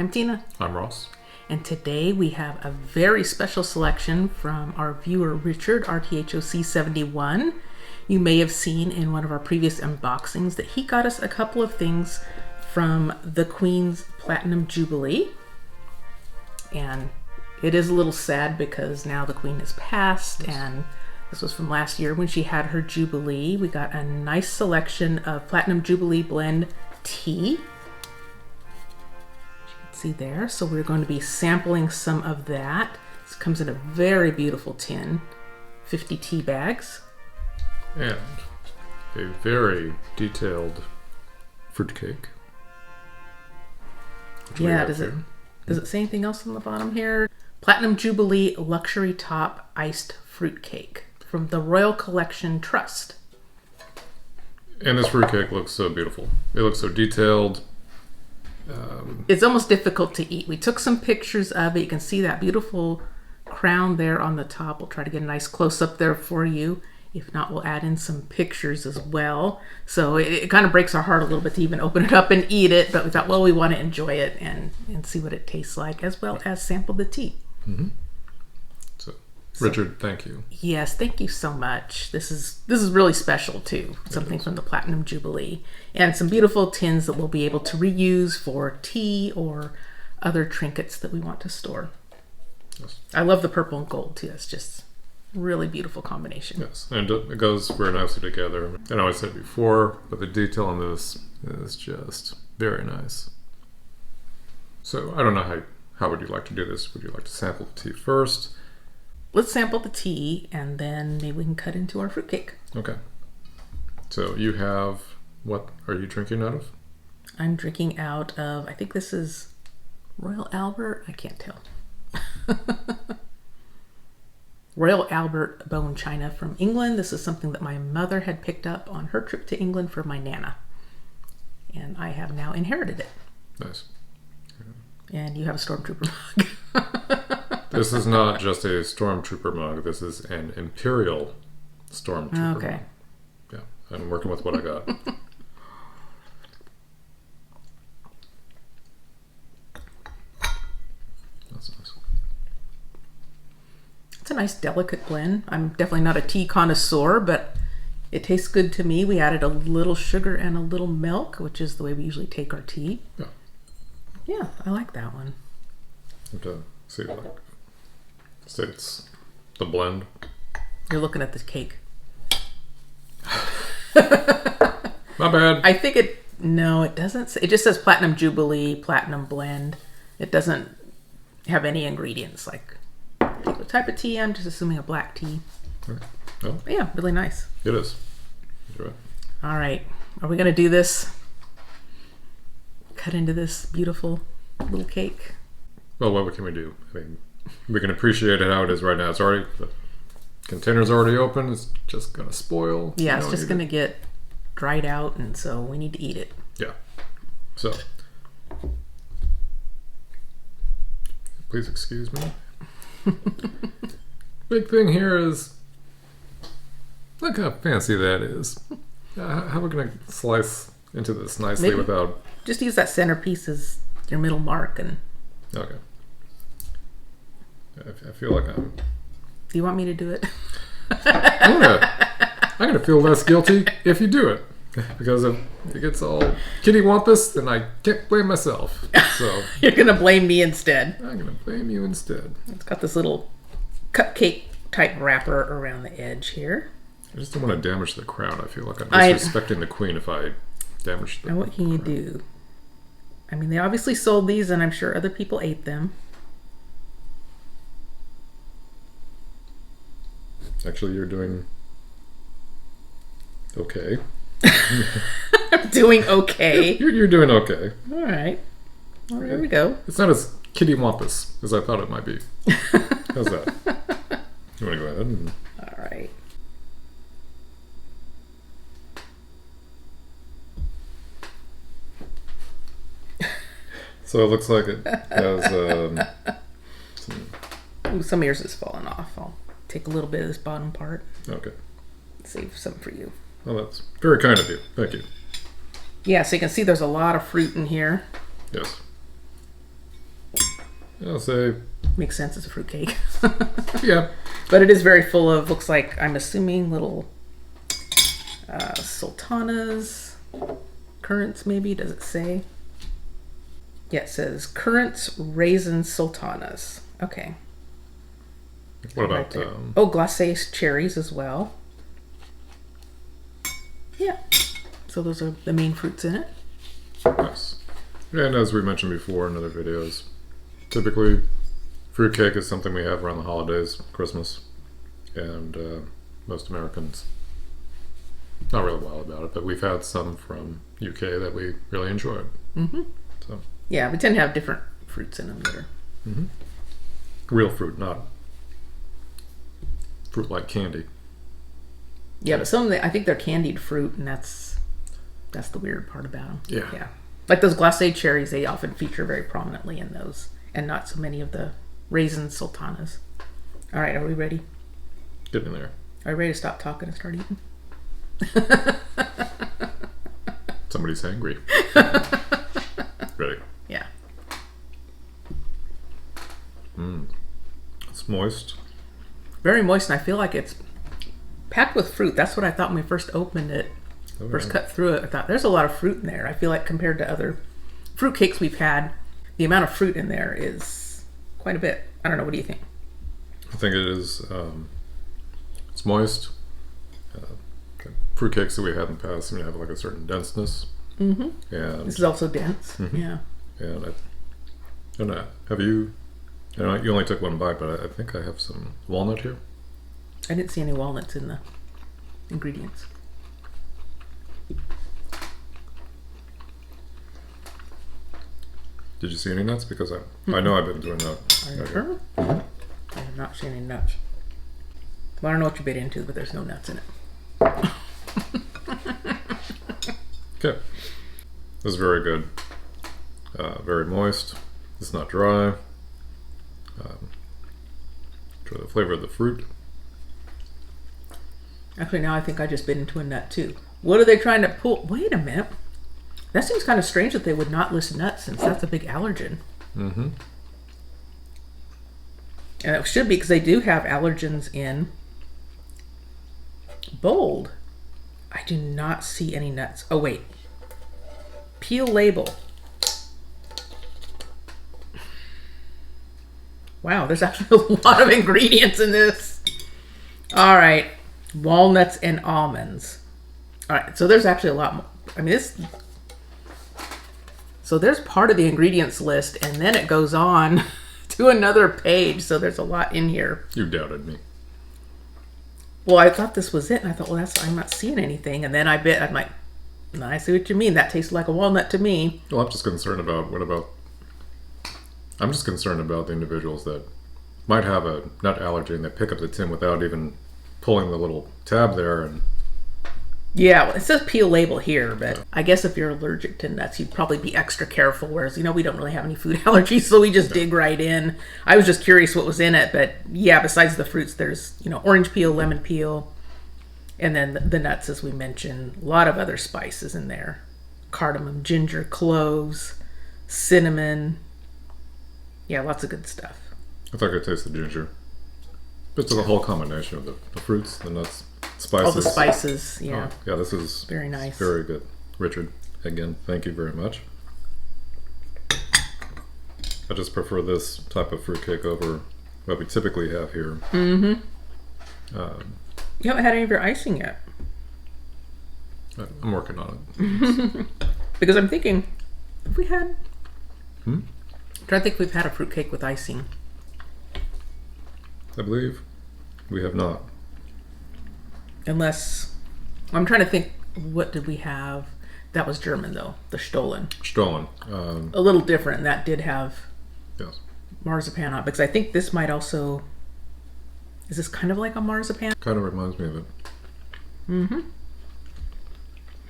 I'm Tina. I'm Ross. And today we have a very special selection from our viewer Richard, RTHOC71. You may have seen in one of our previous unboxings that he got us a couple of things from the Queen's Platinum Jubilee. And it is a little sad because now the Queen has passed, and this was from last year when she had her Jubilee. We got a nice selection of Platinum Jubilee blend tea. See there, so we're going to be sampling some of that. This comes in a very beautiful tin, 50 tea bags, and a very detailed fruitcake. Yeah, does it say anything else on the bottom here? Platinum Jubilee Luxury Top Iced Fruitcake from the Royal Collection Trust. And this fruitcake looks so beautiful. It looks so detailed. It's almost difficult to eat. We took some pictures of it. You can see that beautiful crown there on the top. We'll try to get a nice close-up there for you. If not, we'll add in some pictures as well. So it kind of breaks our heart a little bit to even open it up and eat it, but we thought, well, we want to enjoy it and see what it tastes like, as well as sample the tea. Mm-hmm. So, Richard, thank you. Yes, thank you so much. This is really special too. Something from the Platinum Jubilee. And some beautiful tins that we'll be able to reuse for tea or other trinkets that we want to store. Yes. I love the purple and gold too. It's just really beautiful combination. Yes, and it goes very nicely together. And I always said before, but the detail on this is just very nice. So I don't know how would you like to do this? Would you like to sample the tea first? Let's sample the tea and then maybe we can cut into our fruitcake. Okay. So you have, what are you drinking out of? I'm drinking out of, I think this is Royal Albert. I can't tell. Royal Albert bone china from England. This is something that my mother had picked up on her trip to England for my Nana. And I have now inherited it. Nice. And you have a Stormtrooper mug. This is not just a Stormtrooper mug. This is an Imperial Stormtrooper Okay. mug. Yeah, I'm working with what I got. That's nice. It's a nice delicate blend. I'm definitely not a tea connoisseur, but it tastes good to me. We added a little sugar and a little milk, which is the way we usually take our tea. Yeah. Yeah, I like that one. Okay. See, like, states the blend. You're looking at the cake. Not bad. I think it doesn't say, it just says Platinum Jubilee, Platinum Blend. It doesn't have any ingredients. Like, what type of tea? I'm just assuming a black tea. Okay. Oh, But yeah, really nice. it is. You're right. All right. Are we going to do this? Cut into this beautiful little cake? Well, what can we do? I mean, we can appreciate it how it is right now. It's already, the container's already open. It's just going to spoil. Yeah, it's just going to get dried out, and so we need to eat it. Yeah. So, please excuse me. Big thing here is, look how fancy that is. How are we going to slice into this nicely Maybe. without... Just use that centerpiece as your middle mark. And Okay. I feel like I'm... do you want me to do it? I'm gonna feel less guilty if you do it, because if it gets all kittywampus, then I can't blame myself. So You're going to blame me instead. I'm gonna blame you instead. It's got this little cupcake type wrapper around the edge here. I just don't want to damage the crown. I feel like I'm disrespecting the queen if I damage the And what can you crown. do? I mean, they obviously sold these, and I'm sure other people ate them. Actually, you're doing okay. I'm doing okay. You're doing okay. All right. Well, there we go. It's not as kittywampus as I thought it might be. How's that? You want to go ahead and... All right. So it looks like it has Ooh, some of yours has fallen off. I'll take a little bit of this bottom part. Okay. Save some for you. Well, that's very kind of you. Thank you. Yeah, so you can see there's a lot of fruit in here. Yes. I'll say, Makes sense, it's a fruitcake. yeah. But it is very full of, looks like, I'm assuming, little sultanas, currants maybe, does it say? Yeah, it says currants, raisins, sultanas. Okay. What about... glacé cherries as well. Yeah. So those are the main fruits in it. Nice. And as we mentioned before in other videos, typically fruitcake is something we have around the holidays, Christmas, and most Americans not really wild about it, but we've had some from UK that we really enjoyed. Mm-hmm. So yeah, we tend to have different fruits in them that are real fruit, not fruit like candy. Yeah, but some of the, I think they're candied fruit, and that's the weird part about them. Yeah. Like those glacé cherries, they often feature very prominently in those, and not so many of the raisins, sultanas. All right, are we ready? Get in there. Are you ready to stop talking and start eating? Somebody's hangry. Ready? Yeah. It's moist. Very moist, and I feel like it's packed with fruit. That's what I thought when we first opened it. First cut through it, I thought there's a lot of fruit in there. I feel like compared to other fruit cakes we've had, the amount of fruit in there is quite a bit. I don't know. What do you think? I think it is. It's moist. Fruit cakes that we had in the past seem to have like a certain denseness. Mm-hmm. And this is also dense. Yeah. And I don't know. Have you? You only took one bite, but I think I have some walnut here. I didn't see any walnuts in the ingredients. Did you see any nuts? Because I know I've been doing that. Are you sure? I have not seen any nuts. Well, I don't know what you bit into, but there's no nuts in it. Okay. This is very good. Very moist. It's not dry. Try the flavor of the fruit. Actually, now I think I just bit into a nut too. What are they trying to pull? Wait a minute. That seems kind of strange that they would not list nuts, since that's a big allergen. Mm-hmm. And it should be, because they do have allergens in bold. I do not see any nuts. Oh, wait. Peel label. Wow, there's actually a lot of ingredients in this. All right. Walnuts and almonds. All right, so there's actually a lot more. I mean, this... So there's part of the ingredients list, and then it goes on to another page. So there's a lot in here. You doubted me. Well, I thought this was it, and I thought, well, I'm not seeing anything. And then I'm like, no, I see what you mean. That tastes like a walnut to me. Well, I'm just concerned about I'm just concerned about the individuals that might have a nut allergy and they pick up the tin without even pulling the little tab there. And yeah, well, it says peel label here, but I guess if you're allergic to nuts, you'd probably be extra careful. Whereas, we don't really have any food allergies, so we just dig right in. I was just curious what was in it, but yeah, besides the fruits, there's, orange peel, lemon peel, and then the nuts, as we mentioned. A lot of other spices in there. Cardamom, ginger, cloves, cinnamon. Yeah, lots of good stuff. I thought I could taste the ginger. Just the whole combination of the fruits, the nuts, spices. All the spices, yeah. Oh, yeah, this is very nice. Very good. Richard, again, thank you very much. I just prefer this type of fruitcake over what we typically have here. Mm-hmm. You haven't had any of your icing yet. I'm working on it. Because I'm thinking, have we had... I'm trying to think if we've had a fruitcake with icing. I believe we have not. Unless, I'm trying to think, what did we have? That was German, though. The Stollen. Stollen. A little different. That did have yes. marzipan on it. Because I think this might also... Is this kind of like a marzipan? Kind of reminds me of it. Mm-hmm.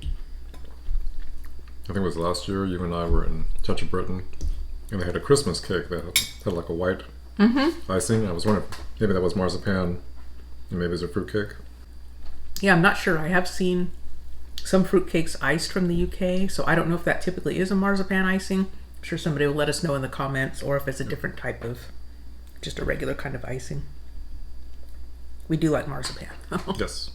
I think it was last year, you and I were in Touch of Britain, and they had a Christmas cake that had like a white icing. I was wondering if maybe that was marzipan, and maybe it's a fruitcake. Yeah, I'm not sure. I have seen some fruitcakes iced from the UK, so I don't know if that typically is a marzipan icing I'm sure somebody will let us know in the comments, or if it's a different type of, just a regular kind of icing. We do like marzipan. Yes.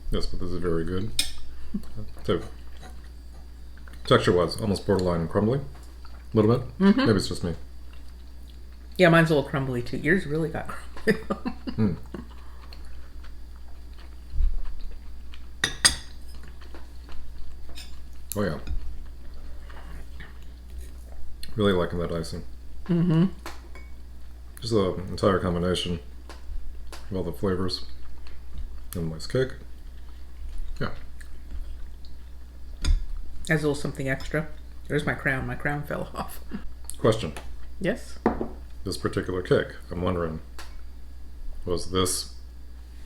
Yes, but this is very good. So, texture-wise, almost borderline crumbly. A little bit. Maybe it's just me. Yeah, mine's a little crumbly too. Yours really got crumbly. Oh yeah. Really liking that icing. Just the entire combination of all the flavors and the nice cake. Yeah. Adds a little something extra. There's my crown. My crown fell off. Question. Yes? This particular cake, I'm wondering, was this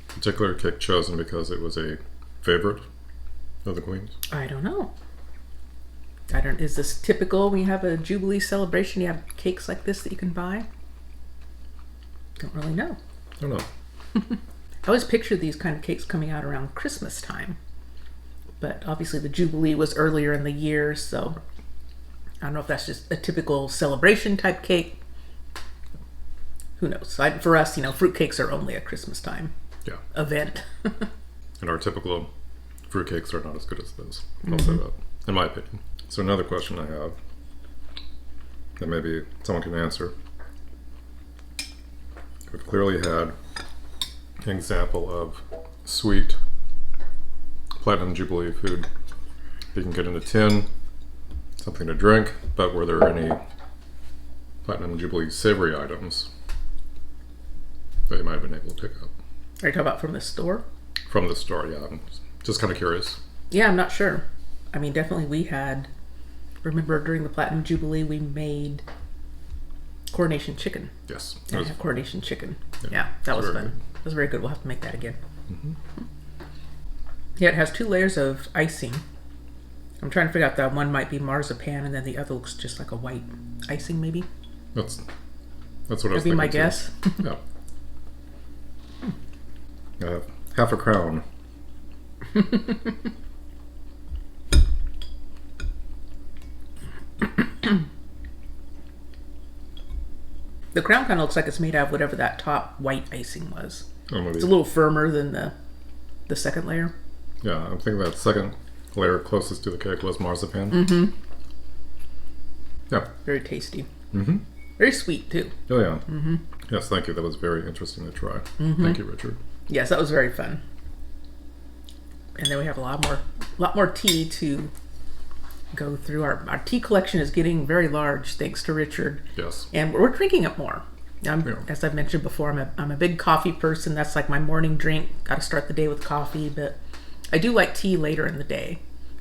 particular cake chosen because it was a favorite of the Queen's? I don't know. Is this typical when you have a Jubilee celebration, you have cakes like this that you can buy? Don't really know. I don't know. I always picture these kind of cakes coming out around Christmas time. But obviously the Jubilee was earlier in the year, so I don't know if that's just a typical celebration type cake. Who knows? For us, fruitcakes are only a Christmas time event. And our typical fruitcakes are not as good as those. I'll say that, in my opinion. So another question I have that maybe someone can answer. We've clearly had an example of sweet Platinum Jubilee food. You can get in a tin, something to drink, but were there any Platinum Jubilee savory items that you might have been able to pick up? Are you talking about from the store? From the store, yeah. I'm just kind of curious. Yeah, I'm not sure. I mean, definitely we had, remember during the Platinum Jubilee, we made coronation chicken. Yes. I have coronation chicken. Yeah, that was fun. It was very good. We'll have to make that again. Yeah, it has 2 layers of icing. I'm trying to figure out that one might be marzipan, and then the other looks just like a white icing, maybe. That's what I was thinking. That'd be my guess. Yeah. I have half a crown. The crown kind of looks like it's made out of whatever that top white icing was. Oh, maybe. It's a little firmer than the second layer. Yeah, I'm thinking that second layer closest to the cake was marzipan. Yeah. Very tasty. Very sweet too. Oh yeah. Yes, thank you. That was very interesting to try. Thank you, Richard. Yes, that was very fun. And then we have a lot more tea to go through. Our tea collection is getting very large, thanks to Richard. Yes. And we're drinking it more. As I've mentioned before, I'm a big coffee person. That's like my morning drink. Got to start the day with coffee, but I do like tea later in the day.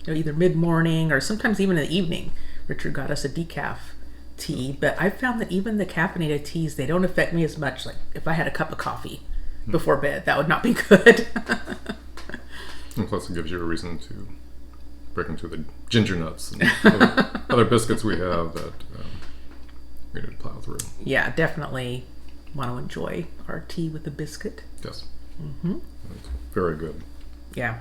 Either mid-morning or sometimes even in the evening. Richard got us a decaf tea, but I've found that even the caffeinated teas, they don't affect me as much. Like if I had a cup of coffee before bed, that would not be good. And plus it gives you a reason to break into the ginger nuts and other biscuits we have that we need to plow through. Yeah, definitely want to enjoy our tea with a biscuit. Yes. It's very good. Yeah.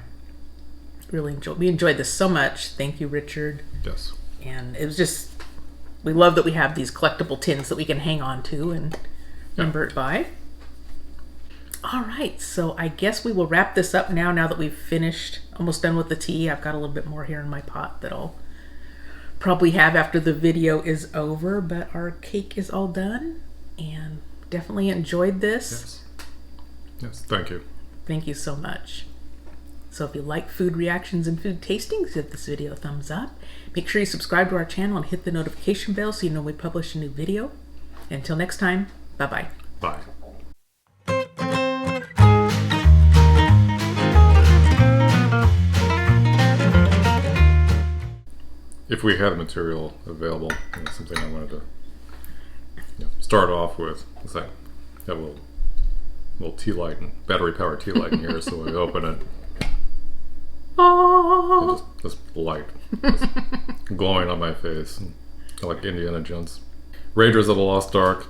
We enjoyed this so much. Thank you, Richard. Yes. And it was just, we love that we have these collectible tins that we can hang on to and remember it by. All right, so I guess we will wrap this up now that we've finished, almost done with the tea. I've got a little bit more here in my pot that I'll probably have after the video is over, but our cake is all done and definitely enjoyed this. Yes, thank you. Thank you so much. So if you like food reactions and food tastings, give this video a thumbs up. Make sure you subscribe to our channel and hit the notification bell so you know when we publish a new video. Until next time, bye-bye. Bye. If we had material available, something I wanted to start off with, it's like that little tea light and battery powered tea light in here, so I open it. And just light just glowing on my face, and kind of like Indiana Jones. Raiders of the Lost Ark.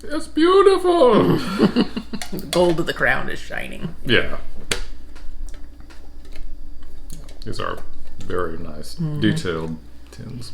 It's beautiful. The gold of the crown is shining. Yeah. These are very nice, detailed tins.